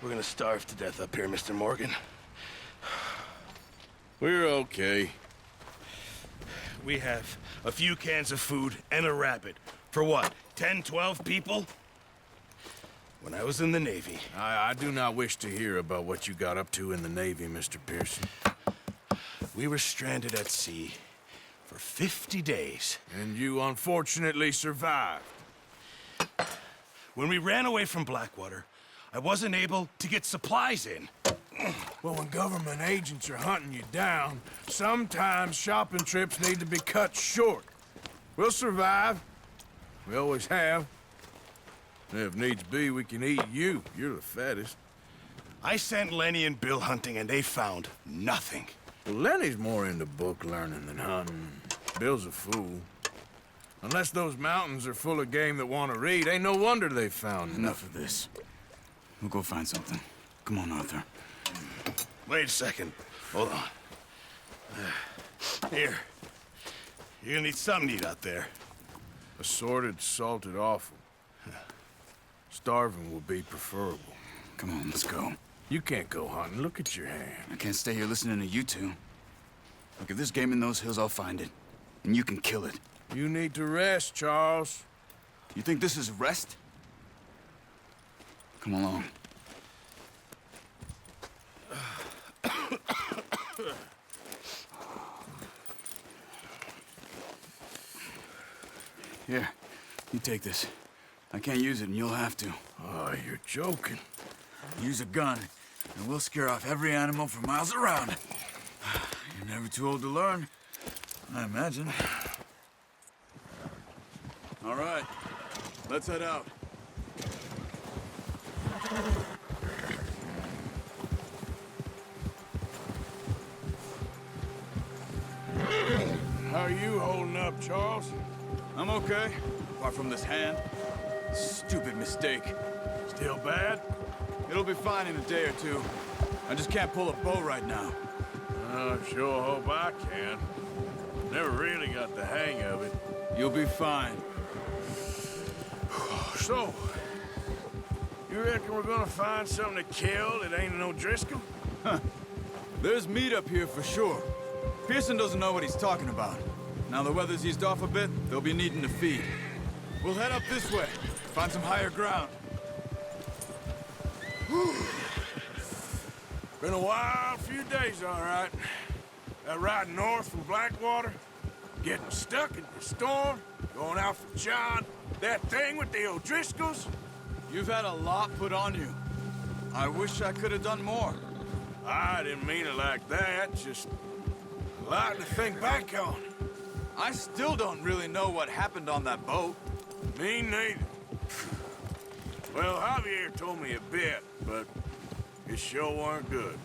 We're gonna starve to death up here, Mr. Morgan. We're okay. We have a few cans of food and a rabbit. For what, 10, 12 people? When I was in the Navy... I do not wish to hear about what you got up to in the Navy, Mr. Pearson. We were stranded at sea for 50 days. And you unfortunately survived. When we ran away from Blackwater, I wasn't able to get supplies in. Well, when government agents are hunting you down, sometimes shopping trips need to be cut short. We'll survive. We always have. And if needs be, we can eat you. You're the fattest. I sent Lenny and Bill hunting, and they found nothing. Well, Lenny's more into book learning than hunting. Bill's a fool. Unless those mountains are full of game that want to read, ain't no wonder they found Enough of this. We'll go find something. Come on, Arthur. Wait a second. Hold on. Here. You're gonna need something to eat out there. Assorted, salted offal. Starving will be preferable. Come on, let's go. You can't go hunting. Look at your hand. I can't stay here listening to you two. Look, if there's game in those hills, I'll find it. And you can kill it. You need to rest, Charles. You think this is rest? Come along. Here, you take this. I can't use it, and you'll have to. Oh, you're joking. Use a gun, and we'll scare off every animal for miles around. You're never too old to learn, I imagine. All right, let's head out. How are you holding up, Charles? I'm okay, apart from this hand. Stupid mistake. Still bad? It'll be fine in a day or two. I just can't pull a bow right now. I sure hope I can. Never really got the hang of it. You'll be fine. So, you reckon we're gonna find something to kill that ain't no Driscoll? There's meat up here for sure. Pearson doesn't know what he's talking about. Now the weather's eased off a bit, they'll be needing to feed. We'll head up this way, find some higher ground. Been a wild few days, all right. That ride north from Blackwater, getting stuck in the storm, going out for John, that thing with the O'Driscolls. You've had a lot put on you. I wish I could have done more. I didn't mean it like that, just a lot to think back on. I still don't really know what happened on that boat. Me neither. Well, Javier told me a bit, but it sure weren't good.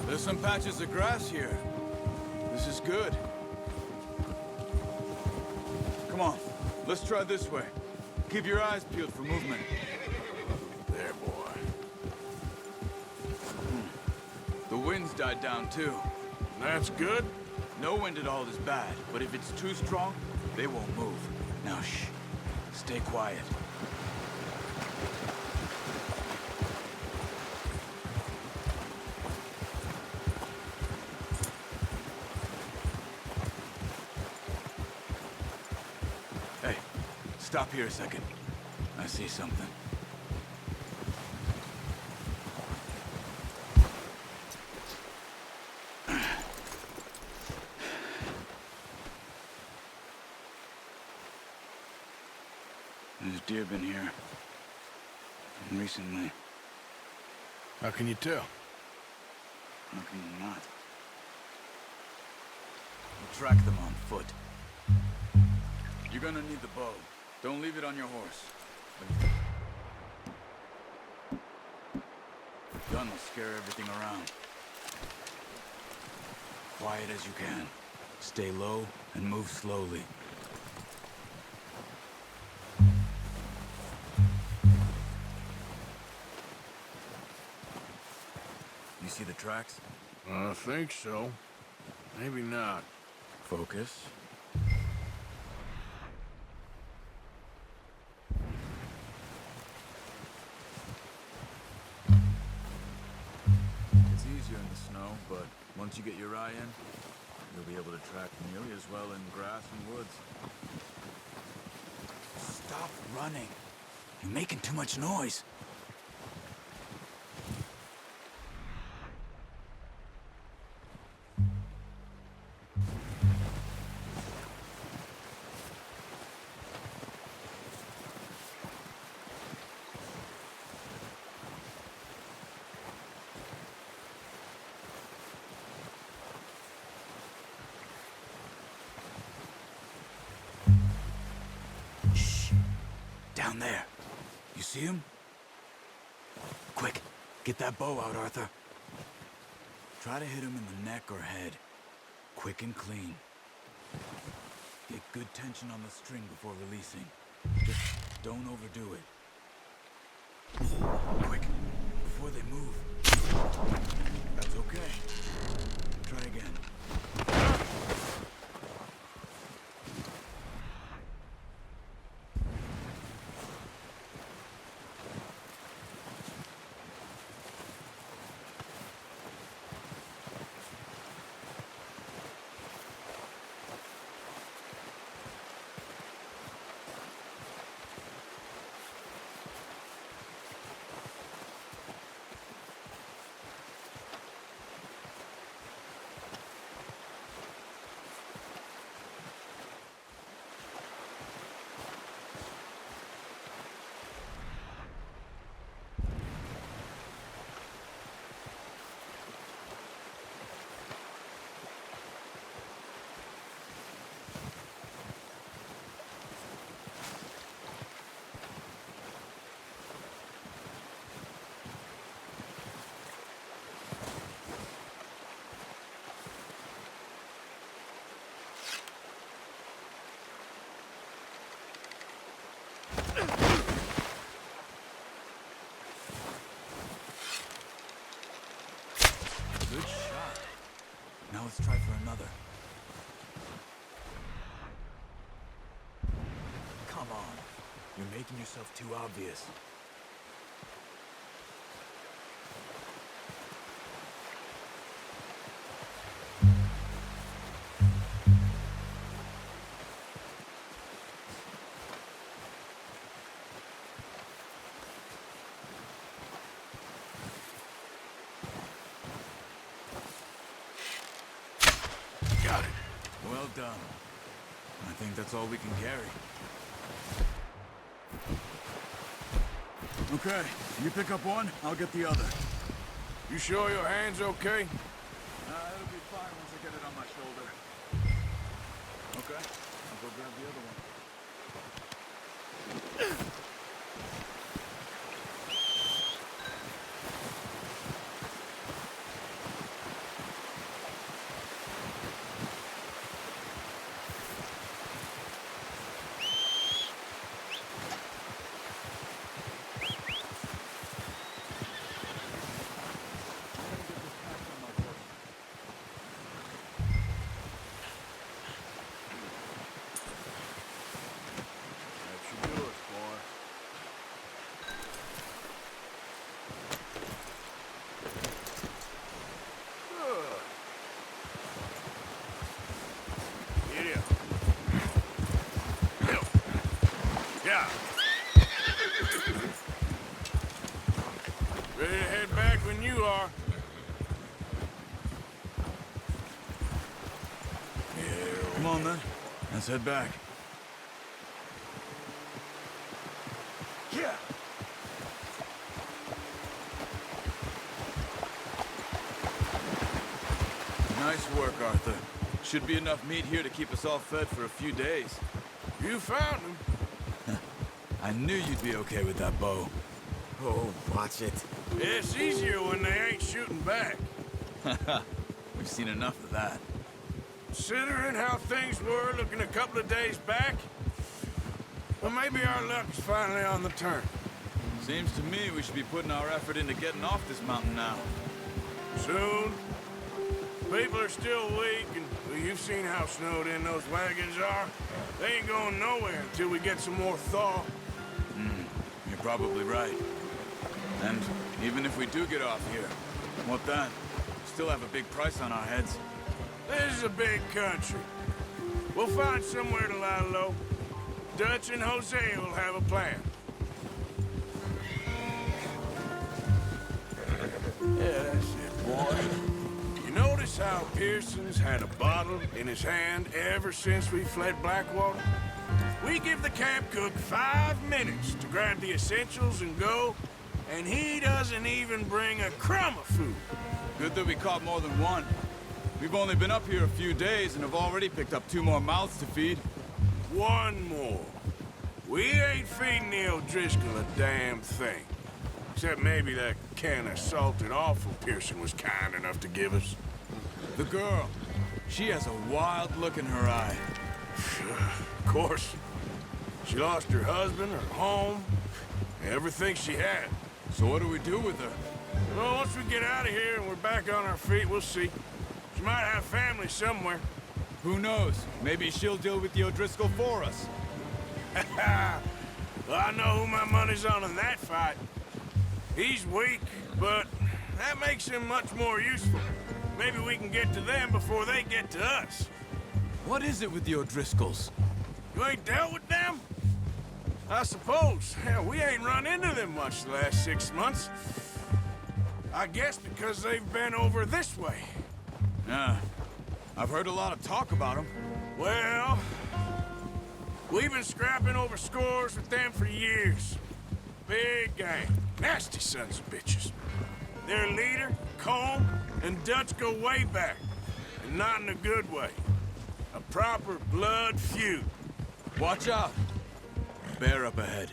There's some patches of grass here. This is good. Come on, let's try this way. Keep your eyes peeled for movement. There, boy. The wind's died down too. That's good. No wind at all is bad, but if it's too strong, they won't move. Now shh, stay quiet. Hey, stop here a second. I see something. There's deer been here. And recently. How can you tell? How can you not? We'll track them on foot. You're gonna need the bow. Don't leave it on your horse. The gun will scare everything around. Quiet as you can. Stay low and move slowly. You see the tracks? I think so. Maybe not. Focus. It's easier in the snow, but once you get your eye in, you'll be able to track nearly as well in grass and woods. Stop running. You're making too much noise. Down there. You see him? Quick, get that bow out, Arthur. Try to hit him in the neck or head. Quick and clean. Get good tension on the string before releasing. Just don't overdo it. Quick, before they move. That's okay. Try again. Good shot. Now let's try for another. Come on. You're making yourself too obvious. Got it. Well done. I think that's all we can carry. Okay, you pick up one, I'll get the other. You sure your hand's okay? It'll be fine once I get it on my shoulder. Okay, I'll go grab the other one. That should do it, boy. Get up. Yeah. Ready to head back when you are. Come on then, let's head back. Yeah. Nice work, Arthur. Should be enough meat here to keep us all fed for a few days. You found him. I knew you'd be okay with that bow. Oh, watch it. It's easier when they ain't shooting back. We've seen enough of that. Considering how things were looking a couple of days back, well, maybe our luck's finally on the turn. Seems to me we should be putting our effort into getting off this mountain now. Soon. People are still weak, and well, you've seen how snowed in those wagons are. They ain't going nowhere until we get some more thaw. You're probably right. And even if we do get off here, what then? Still have a big price on our heads. This is a big country. We'll find somewhere to lie low. Dutch and Jose will have a plan. Yeah, that's it, boy. You notice how Pearson's had a bottle in his hand ever since we fled Blackwater? We give the camp cook 5 minutes to grab the essentials and go, and he doesn't even bring a crumb of food. Good that we caught more than one. We've only been up here a few days and have already picked up 2 more mouths to feed. 1 more. We ain't feeding the O'Driscoll a damn thing. Except maybe that can of salted offal Pearson was kind enough to give us. The girl. She has a wild look in her eye. Of course. She lost her husband, her home, everything she had. So what do we do with her? Well, once we get out of here and we're back on our feet, we'll see. She might have family somewhere. Who knows? Maybe she'll deal with the O'Driscoll for us. Well, I know who my money's on in that fight. He's weak, but that makes him much more useful. Maybe we can get to them before they get to us. What is it with the O'Driscolls? You ain't dealt with them? I suppose. Hell, we ain't run into them much the last 6 months. I guess because they've been over this way. Yeah. I've heard a lot of talk about them. Well, we've been scrapping over scores with them for years. Big gang. Nasty sons of bitches. Their leader, Colm, and Dutch go way back. And not in a good way. A proper blood feud. Watch out! Bear up ahead.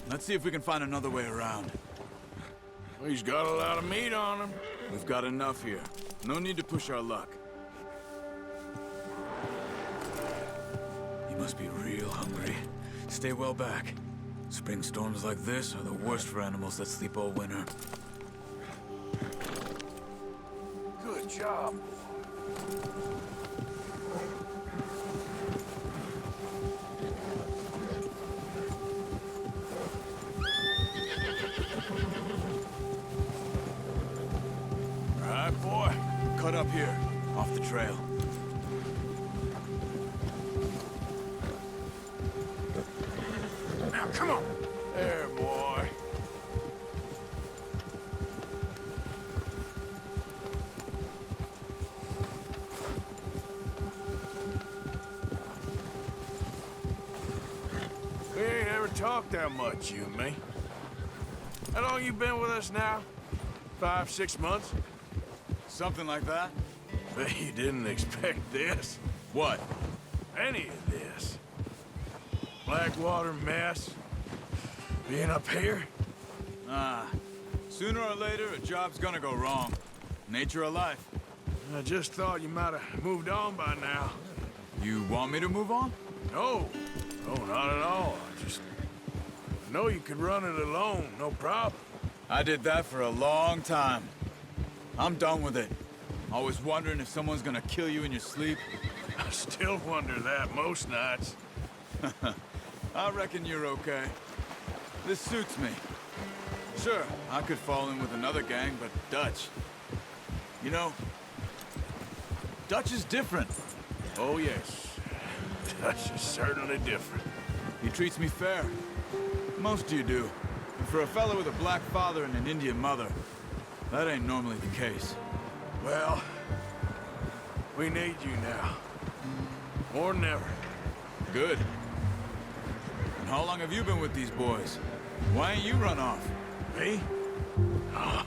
Let's see if we can find another way around. He's got a lot of meat on him. We've got enough here. No need to push our luck. You must be real hungry. Stay well back. Spring storms like this are the worst for animals that sleep all winter. Good job. All right, boy. Cut up here, off the trail. Now, come on. There, boy. We ain't ever talked that much, you and me. How long you been with us now? 5, 6 months? Something like that? Bet you didn't expect this. What? Any of this. Blackwater mess. Being up here. Ah. Sooner or later, a job's gonna go wrong. Nature of life. I just thought you might have moved on by now. You want me to move on? No. No, not at all. I know you could run it alone, no problem. I did that for a long time. I'm done with it. Always wondering if someone's gonna kill you in your sleep. I still wonder that most nights. I reckon you're okay. This suits me. Sure, I could fall in with another gang, but Dutch... You know, Dutch is different. Oh, yes. Dutch is certainly different. He treats me fair. Most of you do. And for a fellow with a black father and an Indian mother, that ain't normally the case. Well, we need you now. More than ever. Good. And how long have you been with these boys? Why ain't you run off? Me? Oh,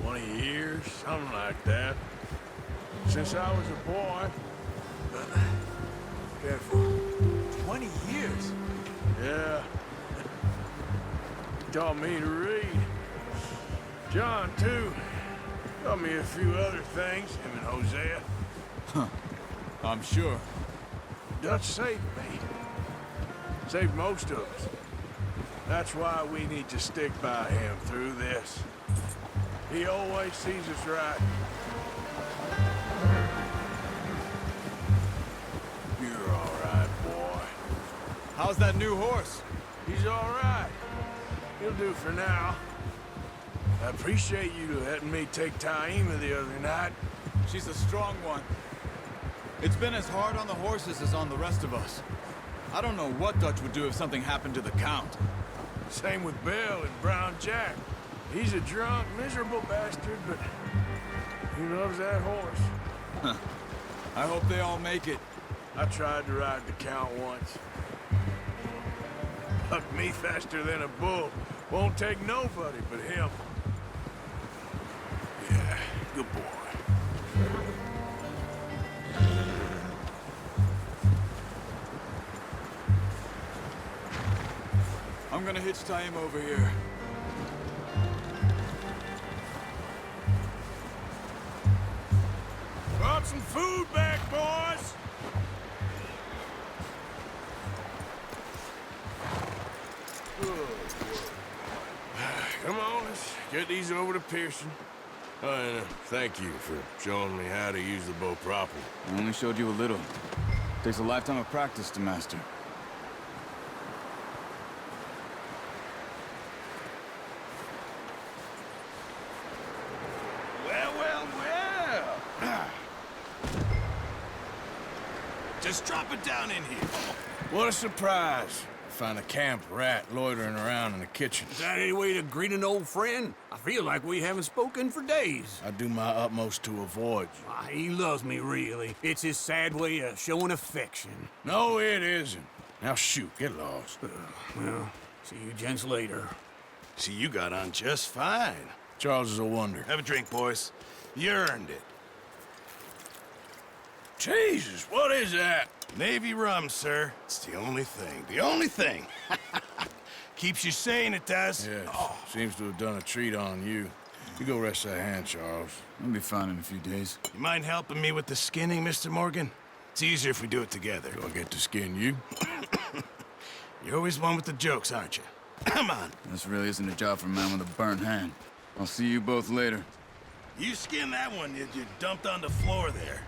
20 years, something like that. since I was a boy. Careful. 20 years? Yeah. Taught me to read. John, too. Taught me a few other things, him and Hosea. I'm sure. Dutch saved me. Saved most of us. That's why we need to stick by him through this. He always sees us right. You're all right, boy. How's that new horse? He's all right. He'll do for now. I appreciate you letting me take Taima the other night. She's a strong one. It's been as hard on the horses as on the rest of us. I don't know what Dutch would do if something happened to the Count. Same with Bill and Brown Jack. He's a drunk, miserable bastard, but he loves that horse. I hope they all make it. I tried to ride the Count once. Bucked me faster than a bull. Won't take nobody but him. Yeah, good boy. I'm gonna hitch Taima over here. Brought some food back, boys! Come on, let's get these over to Pearson. And thank you for showing me how to use the bow properly. I only showed you a little. Takes a lifetime of practice to master. Well. Just drop it down in here. What a surprise. Find a camp rat loitering around in the kitchen. Is that any way to greet an old friend? I feel like we haven't spoken for days. I do my utmost to avoid you. He loves me, really. It's his sad way of showing affection. No, it isn't. Now shoot, get lost. Well, see you gents later. See, you got on just fine. Charles is a wonder. Have a drink, boys. You earned it. Jesus, what is that? Navy rum, sir. It's the only thing. The only thing. Keeps you sane, it does. Yes, seems to have done a treat on you. You go rest that hand, Charles. I'll be fine in a few days. You mind helping me with the skinning, Mr. Morgan? It's easier if we do it together. Do I get to skin you? You're always one with the jokes, aren't you? Come on. This really isn't a job for a man with a burnt hand. I'll see you both later. You skin that one you dumped on the floor there.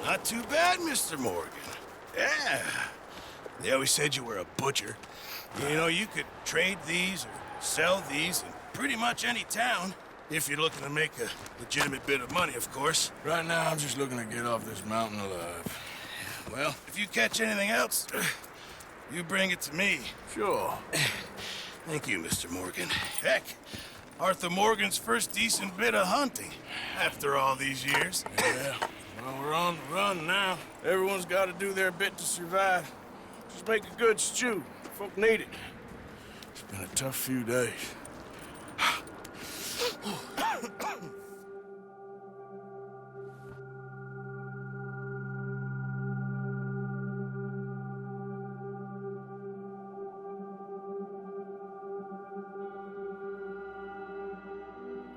Not too bad, Mr. Morgan. Yeah. They always said you were a butcher. You know, you could trade these or sell these in pretty much any town. If you're looking to make a legitimate bit of money, of course. Right now, I'm just looking to get off this mountain alive. Well, if you catch anything else, you bring it to me. Sure. Thank you, Mr. Morgan. Heck, Arthur Morgan's first decent bit of hunting after all these years. Yeah. Well, we're on the run now. Everyone's got to do their bit to survive. Just make a good stew. Folk need it. It's been a tough few days.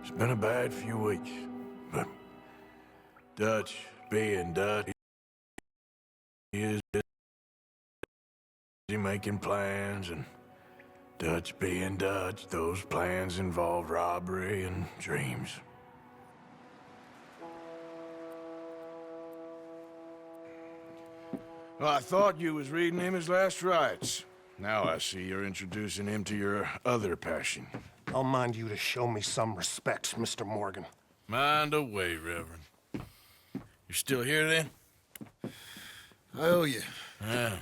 It's been a bad few weeks, but Dutch being Dutch, he is busy making plans, and Dutch being Dutch, those plans involve robbery and dreams. Well, I thought you was reading him his last rites. Now I see you're introducing him to your other passion. I'll mind you to show me some respect, Mr. Morgan. Mind away, Reverend. You're still here, then? I owe you. Yeah.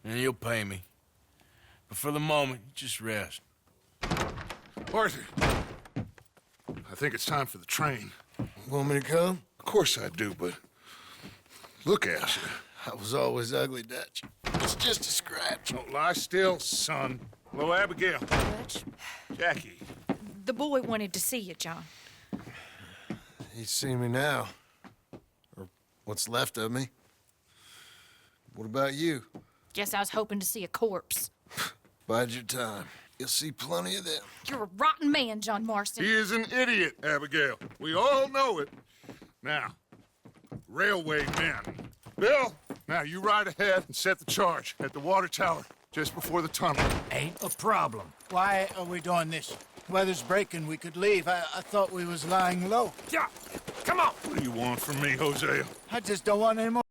And you'll pay me. But for the moment, just rest. Arthur, I think it's time for the train. Want me to come? Of course I do, but Look at you. I was always ugly, Dutch. It's just a scratch. Don't lie still, son. Hello, Abigail. Dutch, Jackie. the boy wanted to see you, John. He's seen me now. Or what's left of me. What about you? Guess I was hoping to see a corpse. Bide your time. You'll see plenty of them. You're a rotten man, John Marston. He is an idiot, Abigail. We all know it. Now, railway men. Bill, now you ride ahead and set the charge at the water tower just before the tunnel. Ain't a problem. Why are we doing this? Weather's breaking. We could leave. I thought we was lying low. Yeah, come on. What do you want from me, Hosea? I just don't want any more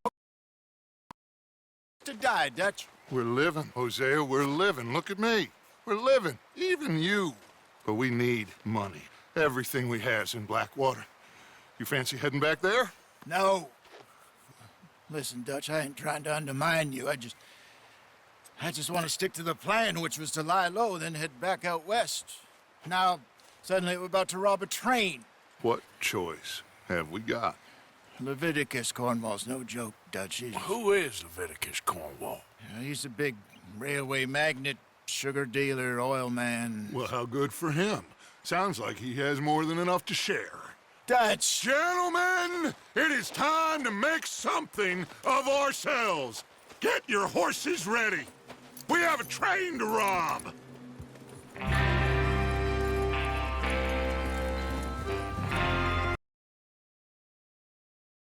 to die, Dutch. We're living, Hosea. We're living. Look at me. We're living. Even you. But we need money. Everything we has in Blackwater. You fancy heading back there? No. Listen, Dutch, I ain't trying to undermine you. I just want to stick to the plan, which was to lie low, then head back out west. Now, suddenly we're about to rob a train. What choice have we got? Leviticus Cornwall's no joke, Dutch. Who is Leviticus Cornwall? He's a big railway magnate, sugar dealer, oil man. Well, how good for him. Sounds like he has more than enough to share. Dutch! Gentlemen, it is time to make something of ourselves. Get your horses ready. We have a train to rob.